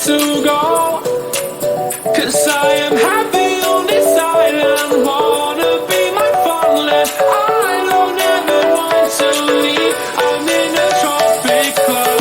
to go. 'Cause I am happy on this island, wanna be my farmland. I don't ever want to leave, I'm in a tropic club.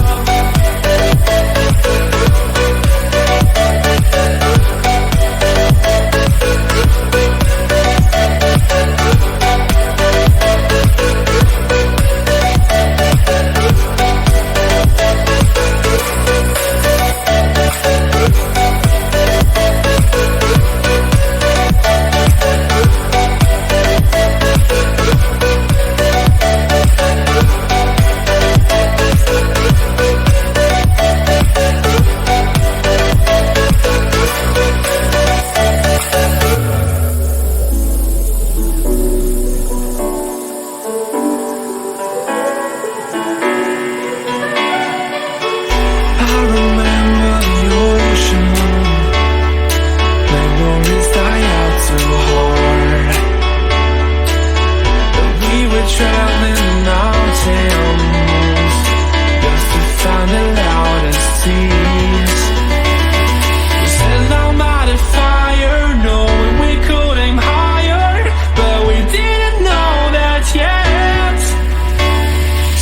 Traveling mountains just to find the loudest seas. We set down by the fire, knowing we could aim higher, but we didn't know that yet.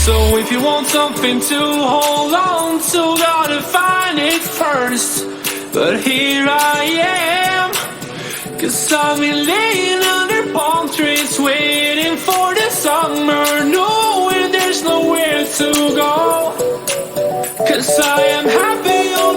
So if you want something to hold on to, gotta find it first. But here I am, 'cause I've been laying under palm trees waiting for the summer, knowing there's nowhere to go. 'Cause I am happy on